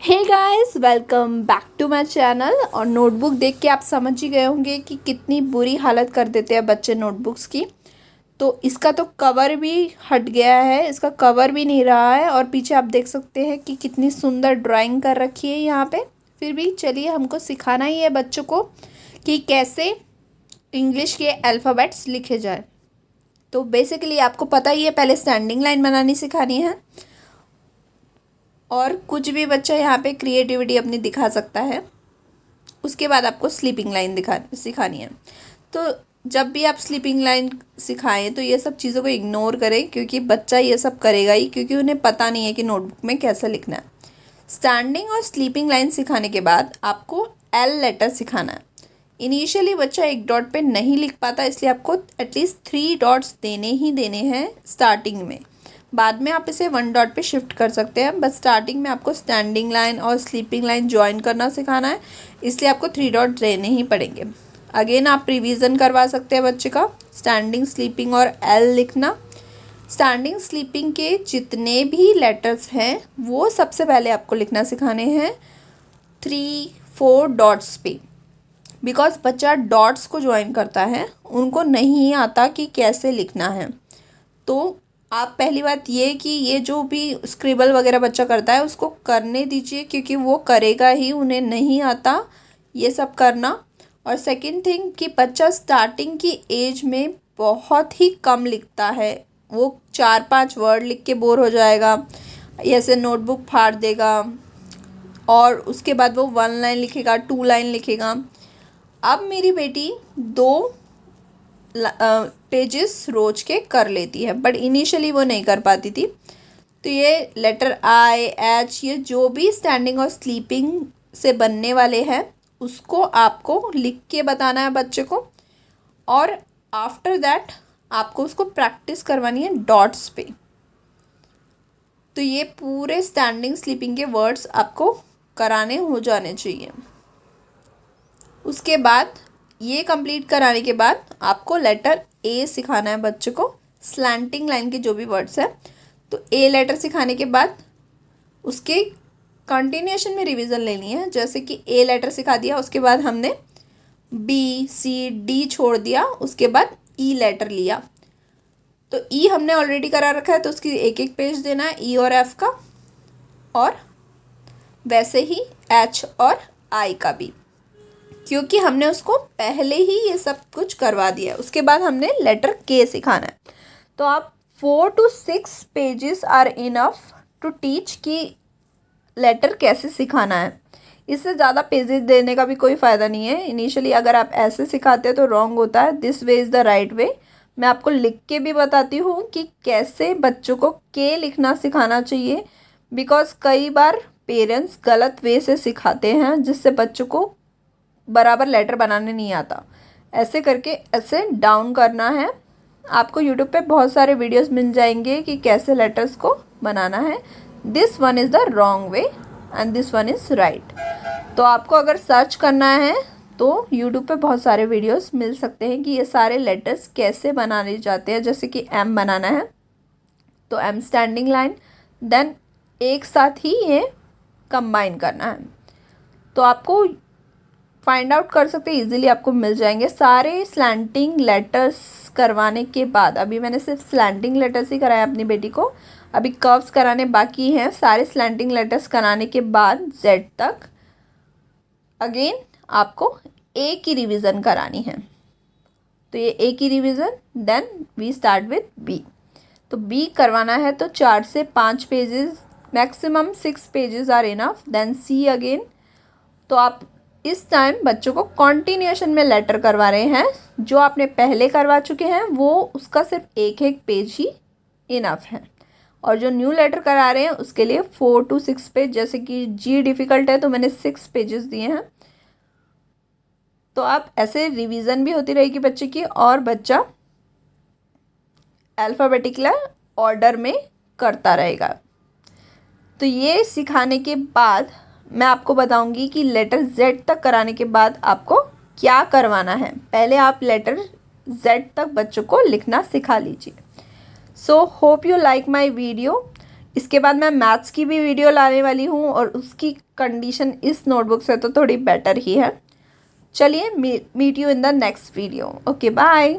Hey guys, welcome back to my channel. और notebook देख के आप समझ ही गए होंगे कि कितनी बुरी हालत कर देते हैं बच्चे नोटबुक्स की। तो इसका तो कवर भी हट गया है, इसका कवर भी नहीं रहा है। और पीछे आप देख सकते हैं कि कितनी सुंदर ड्राइंग कर रखी है यहाँ पे। फिर भी चलिए, हमको सिखाना ही है बच्चों को कि कैसे इंग्लिश के अल्फ़ाबेट्स लिखे जाए। तो बेसिकली आपको पता ही है, पहले स्टैंडिंग लाइन बनानी सिखानी है और कुछ भी बच्चा यहाँ पे क्रिएटिविटी अपनी दिखा सकता है। उसके बाद आपको स्लीपिंग लाइन सिखानी है। तो जब भी आप स्लीपिंग लाइन सिखाएं तो ये सब चीज़ों को इग्नोर करें, क्योंकि बच्चा ये सब करेगा ही, क्योंकि उन्हें पता नहीं है कि नोटबुक में कैसे लिखना है। स्टैंडिंग और स्लीपिंग लाइन सिखाने के बाद आपको एल लेटर सिखाना है। इनिशियली बच्चा एक डॉट पे नहीं लिख पाता, इसलिए आपको एटलीस्ट 3 डॉट्स देने ही देने हैं स्टार्टिंग में। बाद में आप इसे 1 डॉट पे शिफ्ट कर सकते हैं, बट स्टार्टिंग में आपको स्टैंडिंग लाइन और स्लीपिंग लाइन ज्वाइन करना सिखाना है, इसलिए आपको 3 डॉट देने ही पड़ेंगे। अगेन आप रिवीजन करवा सकते हैं बच्चे का, स्टैंडिंग, स्लीपिंग और एल लिखना। स्टैंडिंग स्लीपिंग के जितने भी लेटर्स हैं वो सबसे पहले आपको लिखना सिखाने हैं 3-4 डॉट्स पे, बिकॉज बच्चा डॉट्स को ज्वाइन करता है, उनको नहीं आता कि कैसे लिखना है। तो आप पहली बात ये कि ये जो भी स्क्रिबल वगैरह बच्चा करता है उसको करने दीजिए, क्योंकि वो करेगा ही, उन्हें नहीं आता ये सब करना। और सेकंड थिंग कि बच्चा स्टार्टिंग की एज में बहुत ही कम लिखता है, वो 4-5 वर्ड लिख के बोर हो जाएगा, ऐसे नोटबुक फाड़ देगा और उसके बाद वो 1 लाइन लिखेगा, 2 लाइन लिखेगा। अब मेरी बेटी 2 पेजेस रोज के कर लेती है, बट इनिशियली वो नहीं कर पाती थी। तो ये लेटर आई, एच, ये जो भी स्टैंडिंग और स्लीपिंग से बनने वाले हैं उसको आपको लिख के बताना है बच्चे को। और आफ्टर दैट आपको उसको प्रैक्टिस करवानी है डॉट्स पे। तो ये पूरे स्टैंडिंग स्लीपिंग के वर्ड्स आपको कराने हो जाने चाहिए। उसके बाद ये कंप्लीट कराने के बाद आपको लेटर ए सिखाना है बच्चे को, स्लैंटिंग लाइन के जो भी वर्ड्स हैं। तो ए लेटर सिखाने के बाद उसके कंटिन्यूएशन में रिवीजन लेनी है। जैसे कि ए लेटर सिखा दिया, उसके बाद हमने बी, सी, डी छोड़ दिया, उसके बाद ई लेटर लिया। तो ई हमने ऑलरेडी करा रखा है, तो उसकी एक एक पेज देना है ई और एफ का, और वैसे ही एच और आई का भी, क्योंकि हमने उसको पहले ही ये सब कुछ करवा दिया है। उसके बाद हमने लेटर के सिखाना है। तो आप 4 to 6 pages are enough to teach कि लेटर कैसे सिखाना है। इससे ज़्यादा पेजेस देने का भी कोई फ़ायदा नहीं है। इनिशियली अगर आप ऐसे सिखाते हैं तो रॉन्ग होता है, this way is the right way. मैं आपको लिख के भी बताती हूँ कि कैसे बच्चों को के लिखना सिखाना चाहिए, बिकॉज कई बार पेरेंट्स गलत वे से सिखाते हैं, जिससे बच्चों को बराबर लेटर बनाने नहीं आता। ऐसे करके ऐसे डाउन करना है। आपको यूट्यूब पे बहुत सारे वीडियोस मिल जाएंगे कि कैसे लेटर्स को बनाना है। This one is the wrong way and this one is right. तो आपको अगर सर्च करना है तो यूट्यूब पे बहुत सारे वीडियोस मिल सकते हैं कि ये सारे लेटर्स कैसे बनाने जाते हैं। जैसे कि एम बनाना है तो एम स्टैंडिंग लाइन, देन एक साथ ही ये कंबाइन करना है। तो आपको फाइंड आउट कर सकते हैं, इजीली आपको मिल जाएंगे सारे स्लैंटिंग लेटर्स करवाने के बाद। अभी मैंने सिर्फ स्लैंटिंग लेटर्स ही कराया अपनी बेटी को, अभी कर्व्स कराने बाकी हैं। सारे स्लैंटिंग लेटर्स कराने के बाद जेड तक अगेन आपको ए की रिवीजन करानी है। तो ये ए की revision, then we start with B. तो बी करवाना है तो 4 से 5 pages, maximum 6 pages are enough. Then C again. तो आप इस टाइम बच्चों को कॉन्टिन्यूएशन में लेटर करवा रहे हैं। जो आपने पहले करवा चुके हैं वो उसका सिर्फ एक एक पेज ही इनफ है, और जो न्यू लेटर करा रहे हैं उसके लिए 4 to 6 पेज। जैसे कि जी डिफ़िकल्ट है तो मैंने 6 पेजेस दिए हैं। तो आप ऐसे रिवीजन भी होती रहेगी बच्चे की, और बच्चा अल्फ़ाबेटिकल ऑर्डर में करता रहेगा। तो ये सिखाने के बाद मैं आपको बताऊंगी कि लेटर जेड तक कराने के बाद आपको क्या करवाना है। पहले आप लेटर जेड तक बच्चों को लिखना सिखा लीजिए। So hope you like my video. इसके बाद मैं मैथ्स की भी वीडियो लाने वाली हूँ और उसकी कंडीशन इस नोटबुक से तो थोड़ी बेटर ही है। चलिए meet you in the next video. Okay bye.